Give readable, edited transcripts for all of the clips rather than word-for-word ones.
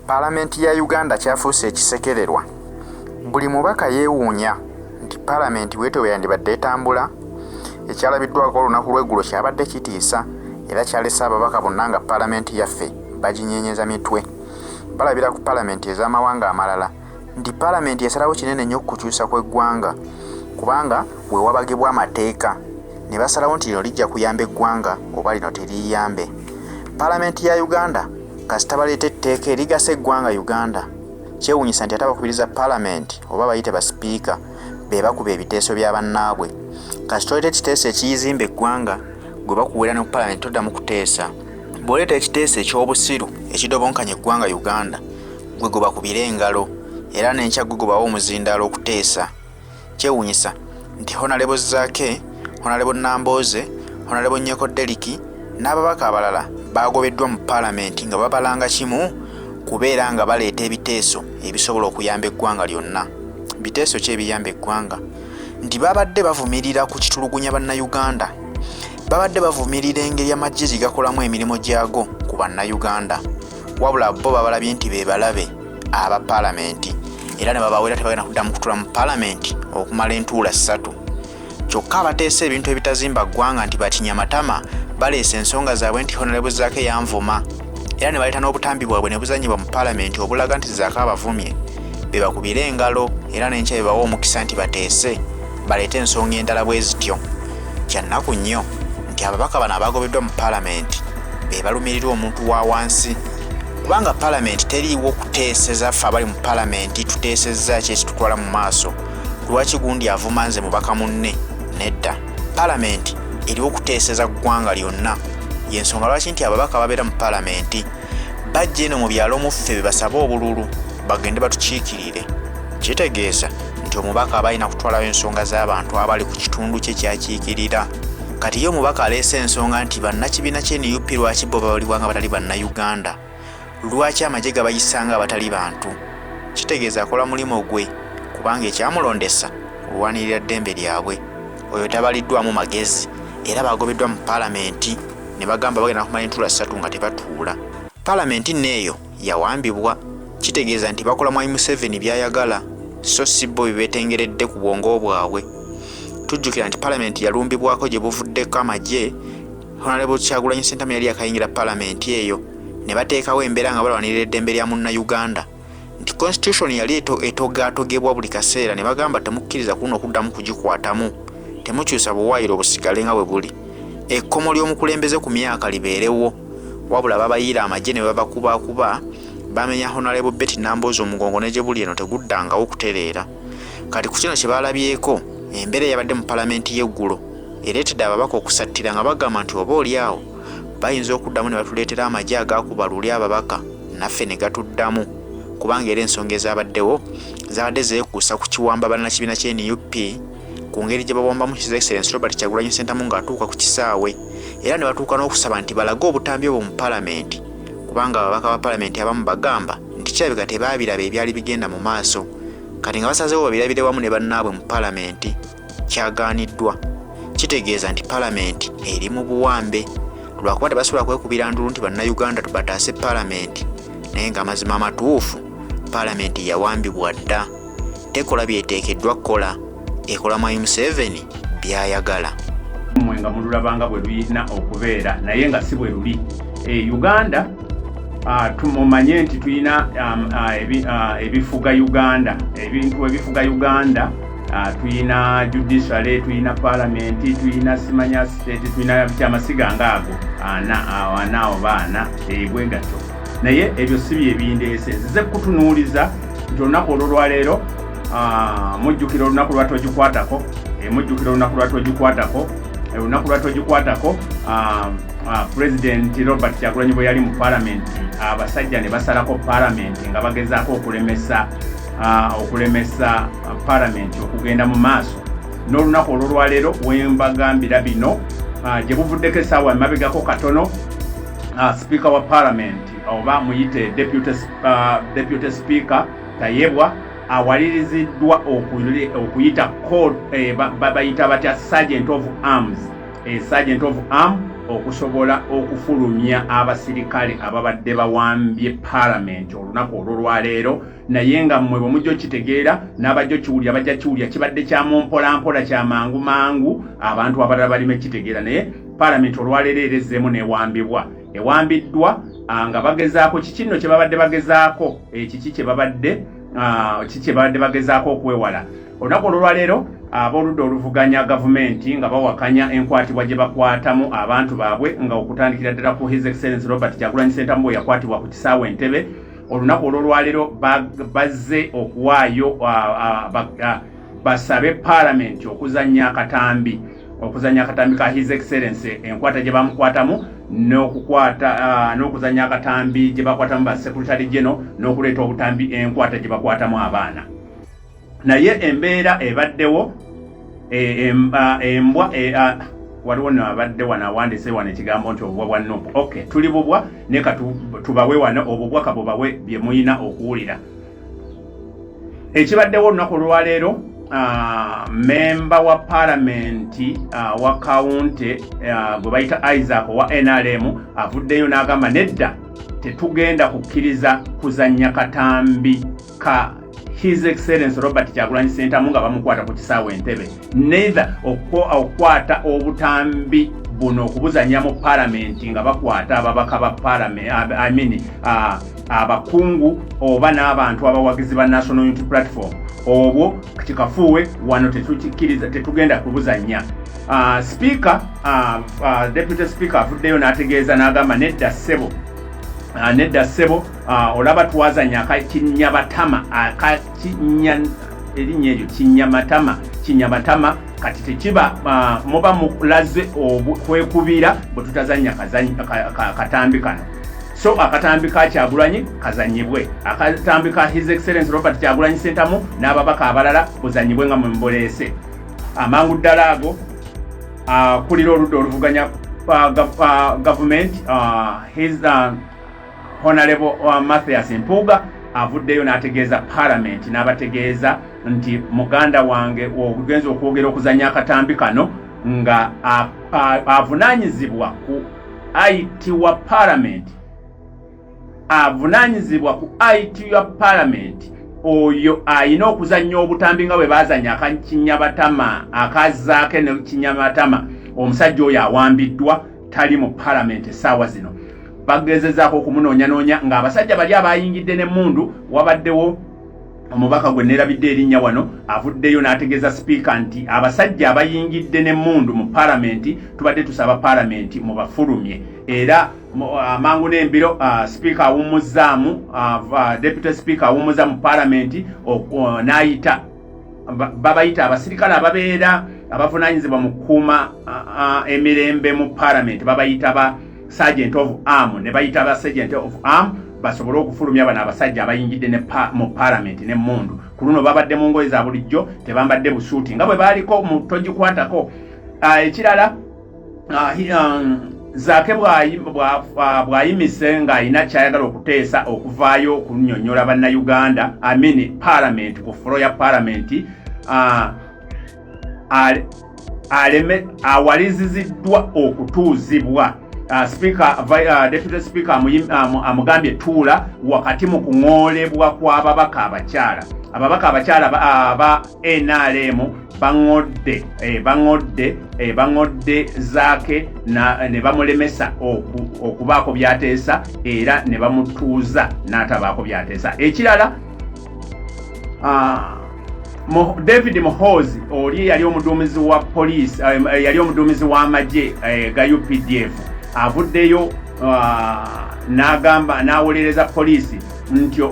Paalamenti ya Uganda kyafuuse ekisekererwa. Buli mubaka yeewuunya nti paalamenti bwetyo bwe yandibadde etambula. Ekyalabiddwako olunaku lw'eggulo kyabadde kitiisa era kyalese ababaka bonna nga paalamenti yaffe baginyeenyeza mitwe. Balabira ku paalamenti ez'amawanga amalala nti paalamenti esalawo kinene nnyo okukyusa kw'eggwanga kubanga we wabagibwa amateeka ne basalawo nti lino lijja kuyamba eggwanga oba lino teriyambe. Paalamenti ya Uganda kasita baleeta etteeka erigasa eggwanga Uganda. Kyewuunyisa nti ate abakubiriza paalamenti oba bayite basipiika be bakuba ebiteeso bya bannaabwe. Kasita oleeta ekiteeso ekiyizimba eggwanga gwe bakuweera ne ku paalamenti toddamu kuteesa. Bw'oleeta ekiteeso eky'obusiru ekidobonkanya eggwanga Uganda gwe bakubira engalo era n'enkya gwe bawa omuzindaalo okuteesa. Kyewuunyisa nti Honorable Zaake, Honorable Nambooze, Honorable Nyeko Deriki n'ababaka abalala bagobeddwa mu paalamenti nga babalanga kimu kubeera nga baleeta ebiteeso ebisobola okuyamba eggwanga lyonna. Biteeso ki ebiyamba eggwanga? Nti babadde bavumirira ku kitulugunya bannayuganda. Babadde bavumirira engeri amagye gye gakolamu emirimu gyago ku bannayuganda. Wabula bo babalabye nti be balabe aba paalamenti era ne babaweera tebagenda kuddamu kutula mu paalamenti okumala entuula 3. Kyokka abateesa ebintu ebitazimba ggwanga nti batinya matama baleese ensonga zaabwe nti Honorable Zaake yanvuma era ne baleeta n'obutambi bwabwe ne buzanyibwa mu paalamenti obulaga nti Zaake abavumye. Be bakubira engalo era n'enkya be bawa omukisa nti bateese baleete ensonga endala bwe zityo. Kya nnaku nnyo nti ababaka bano abagobeddwa mu paalamenti be balumirira omuntu wa wansi kubanga paalamenti teriiwo kuteeseza ffe abali mu paalamenti tuteesezza ki ekitutwala mu maaso. Lwaki gundi avuma nze mubaka munne? Nedda. Paalamenti eriwo kuteeseza ggwanga lyonna. Y'ensonga lwaki nti ababaka babeera mu paalamenti bajja eno mu byalo muffe be basaba obululu bagende batukiikirire. Kitegeeza nti omubaka aba alina kutwalawo ensonga z'abantu abali ku kitundu kye kyakiikirira. Kati ye omubaka aleese ensonga nti bannakibiina ky'NUP lwaki bo babalibwa nga batali bannayuganda? Lwaki amagye gabayisanga abatali bantu? Kitegeeza akola mulimu gwe kubanga ekyamulondesa olwanirira ddembe lyabwe. Oyo tabaliddwamu magezi era bagobeddwa mu paalamenti ne bagamba bagenda kumala entuula 3 nga tebatuula. Paalamenti neeyo yawambibwa. Kitegeeza nti bakola Mwai Museveni byayagala so si bo beetengeredde ku bwongo bwabwe. Tujjukira nti paalamenti yalumbibwako gye buvuddeko amagye. Honorable Kyagulanyi Ssentamu yali yakayingira paalamenti eyo ne bateekawo embeera nga balwanirira eddembe lya munnayuganda nti constitution yali etogaatogebwa buli kaseera ne bagamba temukkiriza kuno okuddamu kugikwatamu, temukyusa buwaayiro obusigale nga bwe buli. Ekkomo ly'omukulembeze ku myaka libeerewo wabula babayiira amagye ne babakubakuba bamenya Honorable Betty Nambooze omugongo ne gye buli eno teguddangawo okutereera. Kati ku kino kye baalabyeko embeera eyabadde mu paalamenti y'eggulo ereetedde ababaka okusattira nga bagamba nti oba olyawo bayinza okuddamu ne batuleetera amagye agaakuba luli ababaka naffe ne gatuddamu kubanga era ensonga ezabaddewo zabadde zeekuusa ku kiwamba bannakibiina ky'NUP ku ngeri gye babawambamu His Excellency Robert Kyagulanyi Ssentamu ng'atuuka ku kisaawe era ne batuuka n'okusaba nti balage obutambi obwo mu paalamenti kubanga ababaka ba paalamenti abamu bagamba nti kirabika tebaabiraba ebyali bigenda mu maaso. Kati nga basazeewo babirabire wamu ne bannaabwe mu paalamenti kyagaaniddwa. Kitegeeza nti paalamenti eri mu buwambe lwakuba tebasobola kwekubira ndulu nti bannayuganda tubataase paalamenti naye nga amazima amatuufu paalamenti yawambibwa dda. Tekola byeteekeddwa kukola, ekola Mwai Museveni byayagala. Mmwe nga mululabanga bwe luyina okubeera naye nga si bwe luli. Uganda tumumanye nti tulina ebifuga Uganda, ebintu ebifuga Uganda. Tuyina judiciary, tuyina paalamenti, tuyina simanya state, tuyina byamasiga ngaago ana obaana bwe gatyo. Naye ebyo si bye bindeese nzize kutunuuliza nti olunaku olwaleero mujjukira olunaku lwatogikwatako olunaku lwatogikwatako President Robert Kyagulanyi bwe yali mu paalamenti abasajja ne basalako paalamenti nga bagezaako okulemesa paalamenti okugenda mu maaso. N'olunaku olwaleero wembagambira bino gye buvuddeko essaawa emabegako katono Speaker wa paalamenti oba muyite deputy speaker Tayebwa awaliriziddwa okuyita code bayita batya sergeant of arms okusobola okufulumya abasirikale ababadde bawambye Parliament olunaku olwaleero, naye nga mmwe bwe mujja okitegeera n'abajja kiwulira bajja kiwulira kibadde kya mpolampola kya mangu abantu abalala balime kitegeera, naye Parliament olwaleero erezzeemu n'ewambibwa. Ewambiddwa nga bagezaako kiki nno kye babadde bagezaako kiki kye babadde bagezaako okwewala. Olunaku olwaleero ab'oludda oluvuganya gavumenti nga bawakanya enkwatibwa gye bakwatamu abantu baabwe, nga okutandikira ddala ku His Excellency Robert Kyagulanyi Ssentamu yakwatibwa ku kisaawe Entebbe. Olunaku olwaleero bazze okuwaayo basabe Parliament okuzannya akatambi ka His Excellency, enkwata gye bamukwatamu n'okuzannya akatambi gye bakwatamu ba Secretary General n'okuleeta obutambi enkwata gye bakwatamu abaana. Naye embeera ebaddewo embwa waliwo nabadde wano awandiise wano ekigambo nti obubwa bwa Nuupu. Okay, tuli bubwa naye tubawe wano obubwa kabubawe bye muyina okuwulira. Ekibaddewo olunaku olwaleero, memba wa Parliament wa Kaunti gwe bayita Isaac wa NRM avuddeyo n'agamba nedda tetugenda kukkiriza kuzannya katambi ka His Excellency Robert Kyagulanyi Ssentamu nga bamukwata ku kisaawe Entebbe, neither okukwata obutambi buno okubuzanya mu Parliament nga bakwata ababaka ba Parliament, abakungu oba n'abantu abawagizi ba National Unity Platform. Obwo kikafuwe wano tetukikkiriza, tetugenda kubuzanya. Speaker, Deputy Speaker avuddeyo n'ategeeza n'agamba nedda ssebo olaba twazanya akakinyabatama erinnya eryo kinyamatama kati tekiba muba mulaze okwekubira bwe tutazanya katambi kano. So akatambi ka Kyagulanyi kazanyibwe, akatambi ka His Excellency Robert Kyagulanyi Ssentamu n'ababaka abalala buzanyibwe nga mwemuboleese. Amangu ddala ago kulira oludda oluvuganya government, his Honorable Mathias Mpuuga avuddeyo n'ategeeza Parliament n'abategeeza nti muganda wange ogenza okwogera okuzanya akatambi kano nga avunaanyizibwa ku IT wa Parliament, oyo ayina okuzanya obutambi nga bwe bazanya akakinyabatama akazaake ne kinyamatama. Omusajja oyo awambiddwa tali mu Parliament essaawa zino. Bagezezaako okumunoonya nga abasajja bali abayingidde n'emmundu. Wabaddewo omubaka gwe neerabidde erinnya wano avuddeyo n'ategeeza Speaker nti abasajja abayingidde n'emmundu mu Parliament tubadde tusaba Parliament mubafulumye. Era amangu n'embiro Speaker awumuzzaamu, Deputy Speaker awumuzza mu Parliament n'ayita babayita abasirikale ababeera abavunaanyizibwa mu kukuuma emirembe mu Parliament, babayita ba Sergeant of Arm ne bayita ba Sergeant of Arm basobole okufulumya bano abasajja abayingidde mu Parliament n'emmundu. Ku luno babadde mu ngoye za bulijjo, tebambadde busuuti nga bwe baaliko mu togikwatako. Ekirala Zaake bwayimise ng'alina kyayagala okuteesa okuvaayo okunnyonnyola bannayuganda, Parliament ku flo ya Parliament, awaliziziddwa okutuuzibwa. Deputy Speaker amugambye tuula wakati mu kuŋoolebwa kw'ababaka abakyala. Ababaka abakyala aba NRM baŋŋodde Zaake ne bamulemesa okubaako byateesa era ne bamutuuza n'atabaako byateesa. Ekirala, David Muhoozi oli yali omuduumizi wa poliisi, yali omuduumizi w'amagye ga UPDF, avuddeyo n'agamba n'awolereza poliisi nti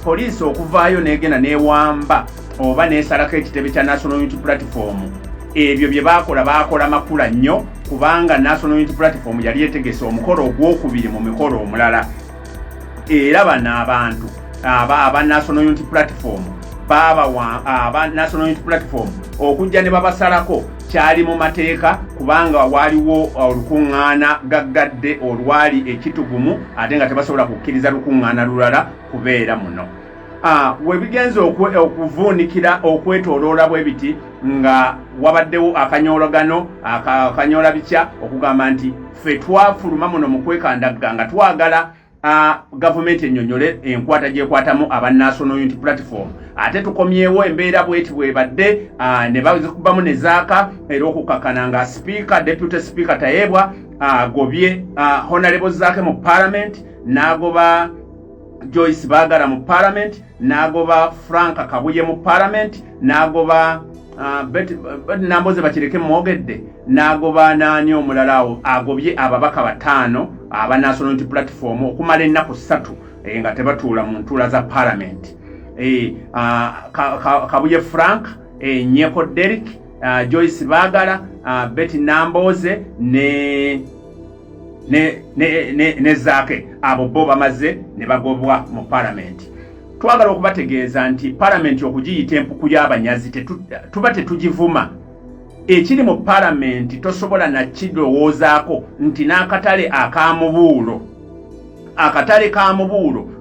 poliisi okuvaayo n'egenda n'ewamba oba n'esalako ekitebe kya National Unity Platform. Ebyo bye baakola makula nnyo, kubanga National Unity Platform yali yetegese omukolo ogwokubiri mu mikolo omulala. Era bano abantu aba National Unity Platform aba National Unity Platform okujja ne babasalako kyali mu mateeka, kubanga waliwo olukuŋŋaana gaggadde olwali ekitugumu ate nga tebasobola kukkiriza lukuŋŋaana lulala kubeera muno. webigenza okuvuunikira okwetooloola bwe biti nga wabaddewo akanyoola bica okugamba nti ffe twafuluma muno mu kwekandagga nga twagala gavumenti ennyonnyole enkwata gyekwatamu aba National Unity Platform ate tukomyewo embeera bweti bwebadde ne bazikubamu ne zaaka era okukakana nga deputy speaker Tayebwa agobye honorable zaake mu parliament n'agoba Joyce Baagala mu parliament n'agoba Frank Kabuye mu parliament n'agoba namboze bakireke mwogedde n'agoba naani omulala awo agobye ababaka bataano aba National Unity Platform okumala ennaku 3 nga tebatuula mu ntuula za parliament. Kabuye Frank, Nyeko Derek, Joyce Baagala, Betty Namboze ne zaake abo bo bamaze ne bagobwa mu parliament. Twagala okubategeeza nti parliament okugiyita empuku y'abanyazi tuba tetugivuma. Ekiri mu parliament tosobola na kidowoozaako nti n'akatale akamubuulo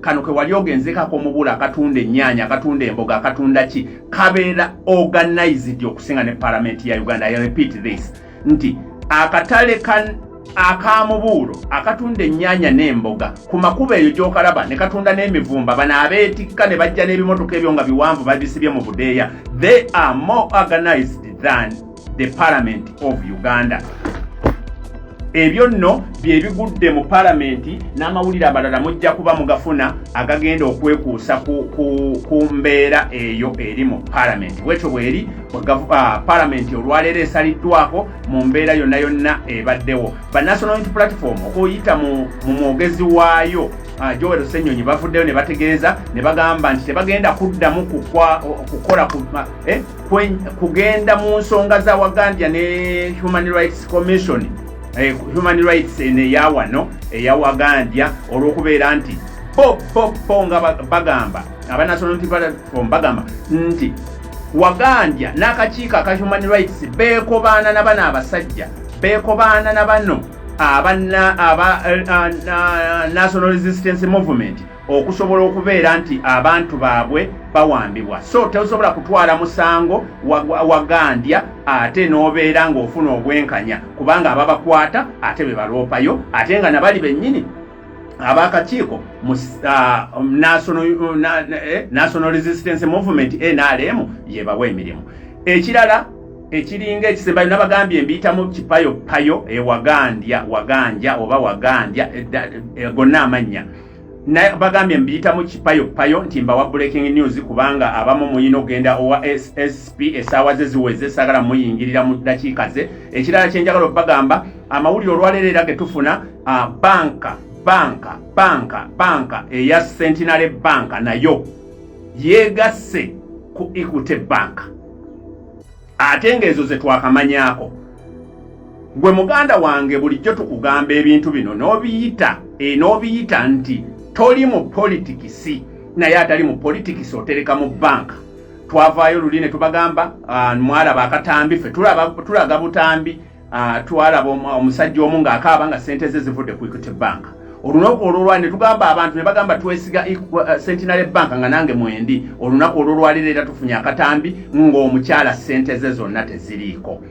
kano ke wali ogenzekako omubuulo akatunda ennyaanya akatunda emboga akatunda ki kabeera organized okusinga ne parliament ya Uganda. I repeat this nti akatale akamubuulo akatunda ennyaanya n'emboga ku makubo eyo gy'okalaba ne katunda n'emivumba bano abeetikka ne bajja n'ebimotoka ebyo nga biwanvu babisibye mu budeeya. They are more organized than the Parliament of Uganda. Ebyo nno bye bigudde mu parliament n'amawulire abalala mujja kuba mugafuna agagenda okwekuusa ku mbeera eyo eri mu parliament. Bwetyo bweri parliament olwaleero esaliddwako mu mbeera yonna ebaddewo. Ba National Unity Platform okuyita mu mwogezi waayo Joel Ssenyonyi bavuddeyo ne bategeeza ne bagamba nti tebagenda kuddamu kukola kugenda mu nsonga za Wagandya ne Human Rights Commission Human Rights eya wano eya Wagandya olw'okubeera nti po nga bagamba aba National Unity Platform bagamba nti Wagandya n'akakiiko aka Human Rights beekobaana na bano abasajja beekobaana na bano aba National Resistance Movement okusobola okubeera nti abantu baabwe bawambibwa. So tesobola kutwala musango Wagandya ate n'obeera ng'ofuna obwenkanya kubanga ababakwata ate be baloopayo ate nga nabali bennyini abakakiiko National Resistance Movement NRM yebawa emirimu. Ekirala ekiringa ekisembayo nabagambye mbiyitamu kipayo Wagandya oba Wagandya gonna amanya bagambye mbiyitamu kipayo nti mbawa breaking news kubanga abamu muyina ogenda owa SSP essaawa ze ziweze sagala muyingirira mu dakiika ze. Ekirala kyenjagala okubagamba amawulire olwaleero era getufuna banka eya Centenary Bank nayo yeegasse ku Equity Bank ate ng'ezo ze twakamanyaako. Gwe muganda wange bulijjo tukugamba ebintu bino n'obiyita nti toli mu politikisi naye atali mu politikisi otereka mu banka. Twavaayo luli ne tubagamba mwalaba akatambi ffe tulaga butambi twalaba omusajja omu ng'akaaba nga sente ze zivudde ku Equity Bank. Olunaku olwolwa ne tugamba abantu ne bagamba twesiga Centenary Bank nga nange mwendi. Olunaku olwolwaliro era tufunye akatambi ng'omukyala sente ze zonna teziriiko.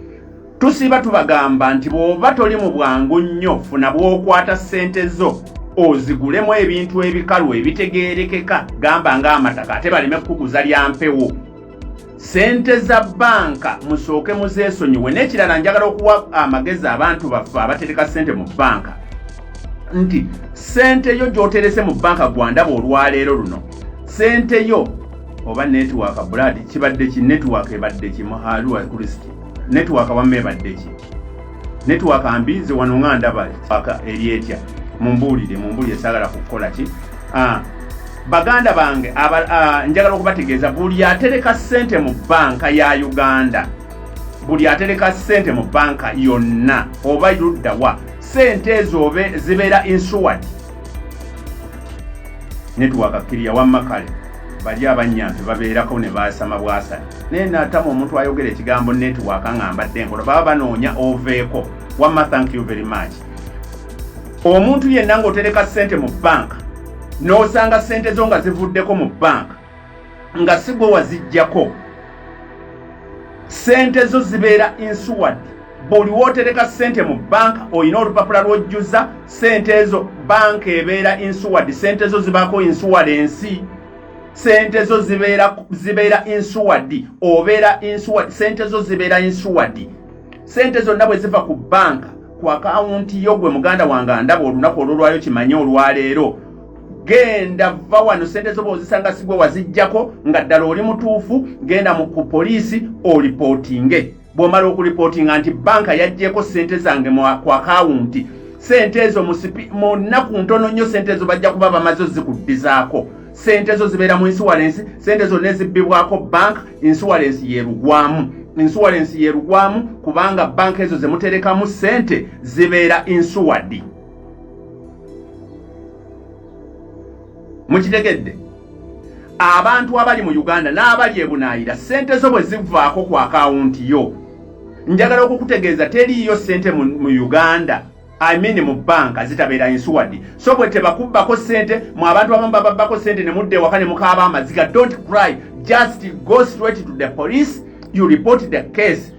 Tusiba tubagamba nti bw'oba toli mu bwangu nnyo funa bw'okwata sente zo ozigulemu ebintu ebikalu ebitegeerekeka gamba ng'amataka ate baleme kukuguza lya mpewo. Sente za banka musooke muzeesonyiwe. N'ekirala njagala okuwa amagezi abantu baffe abatereka sente mu banka nti sente yo gy'oterese mu banka gwandaba olwaleero luno sente yo oba network Brad kibadde ki network ebadde ki Mahaluwa Kristi network wamme ebadde ki network ambize wano ngandaba aka erietya mumbulire sagala kukola ki baganda bange njagala okubategeeza buli atereka sente mu banka ya Uganda buli atereka sente mu banka yonna oba yuddawa sente ezo zibeera insured. Network kiriya wammakale bali abanyampe babeerako ne baasama bwasa naye natamu omuntu ayogera ekigambo network ngambadde enkola baba banoonya oveeko. Wamma thank you very much. Omuntu yenna ng'otereka sente mu banka n'osanga sente zo nga zivuddeko mu banka nga sigwe wazijjako sente zo zibeera insured. Buli wotereka sente mu banka olina olupapula lw'ojjuza sente ezo banka ebeera insured. Sente zo zibaako insurance. Sente zo zibeera insured. Obeera insured. Sente zo zibeera insured. Sente zonna bwe ziva ku banka ku akawunti yo gwe muganda wange ndaba olunaku olwolwayo kimanye olwaleero. Genda va wano sente zo bw'ozisanga sigwe wazijjako nga ddala oli mutuufu, genda ku poliisi olipotinge. Bw'omala okulipotinga nti banka yaggyeko sente zange ku akawunti, sente ezo mu nnaku ntono nnyo sente ezo bajja kuba bamaze ozikuddizaako. Sente ezo zibeera mu insurance, sente zonna ezibbibwako banka, insurance yerugwamu. Insurance yerugwamu kubanga banka ezo zemuterekamu sente zibeera insured. Mukitegedde? Abantu abali mu Uganda n'abali e Bunaayira sente zo bwe zivaako ku akawunti yo, njagala okukutegeeza teriiyo sente mu Uganda, mu banka zitabeera insured. So bwe tebakubbako sente, mu abantu abamu bababbako sente ne mudde ewaka ne mukaaba amaziga, don't cry, just go straight to the police, you report the case.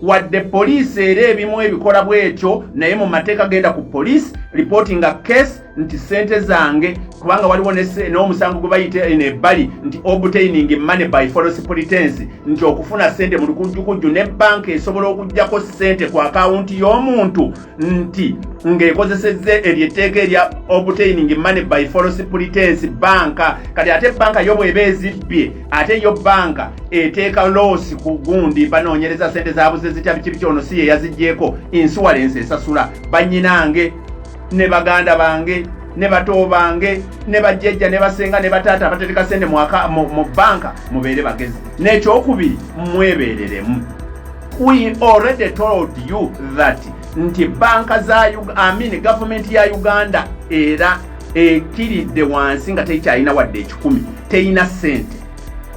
Wadde police era ebimu ebikola bwekyo, naye mu mateeka genda ku police reporting a case nti sente zange, kubanga waliwo n'omusango gwe bayita ebbali nti obtaining money by false pretense, nti okufuna sente mu lukujjukujju ne banka esobola okuggyako sente ku akawunti y'omuntu nti ng'ekozesezza eryetteeka erya obtaining money by false pretense banka. Kati ate banka yo bw'eba ezibbye, ate yo banka eteeka loss ku gundi, banoonyereza sente zaabuze zitya biki ono si ye yaziggyeko, insurance esasula. Bannyinange ne baganda bange ne bato bange ne bajjajja ne basenga ne bataata abatereka sente mu banka mubeere bagezi. N'ekyokubiri mwebeereremu. We already told you that nti banka za government ya Uganda era ekiridde wansi nga tekyalina wadde ekikumi, teyina sente.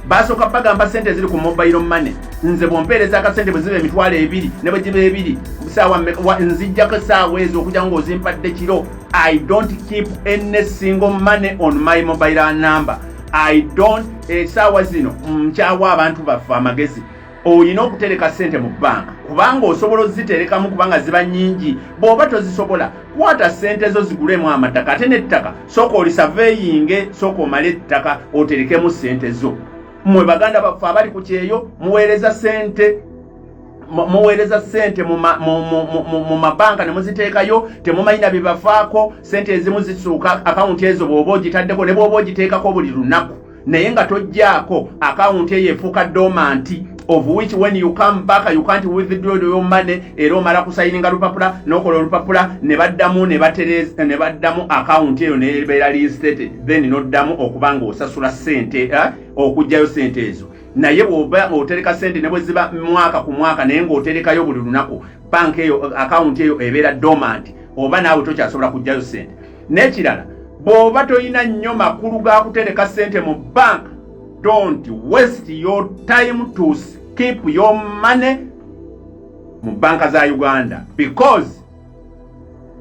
Basooka bagamba sente ziri ku mobile money. Nze bwompeereza akasente bwe ziba emitwalo 2 ne bwe giba 2 saawa nzijjako saawa ezo okujja ng'ozimpadde kiro. I don't keep any single money on my mobile number. I don't saawa zino nkyawa abantu baffe amagezi. Oyina okutereka sente mu banka kubanga osobola oziterekamu kubanga ziba nnyingi. Bw'oba tozisobola kwata sente zo zigulemu amataka, ate n'ettaka sooka olisurveyinge, sooka omale ettaka oterekemu sente zo. Mwe baganda baffe abali ku kyeyo muweereza sente mu mabanka ne muziteekayo, temumanyina bibafaako. Sente ezimu zisuuka akawunti ezo bw'oba ogitaddeko ne bw'oba ogiteekako buli lunaku, naye nga tojjaako akawunti eyo efuuka dormant, of which when you come back you can't withdraw your money. Era omala kusayininga lupapula n'okola olupapula ne baddamu akawunti eyo nebeera reinstated, then n'oddamu okubanga osasula sente okugjayo sente ezo. Naye bw'oba otereka sente ne bwe ziba mwaka ku mwaka naye ng'oterekayo buli lunaku, banka eyo akawunti eyo ebeera dormant, oba naawe tokyasobola kugjayo sente. N'ekirala, bw'oba toyina nnyo makulu ga kutereka sente mu banka, don't waste your time to keep your money mu banka za Uganda because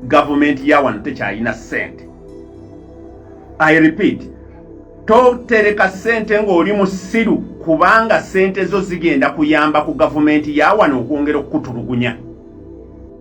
government ya wano tekyalina sente. I repeat, totereka sente ng'oli musiru kubanga sente zo zigenda kuyamba ku government ya wano okwongera okutulugunya.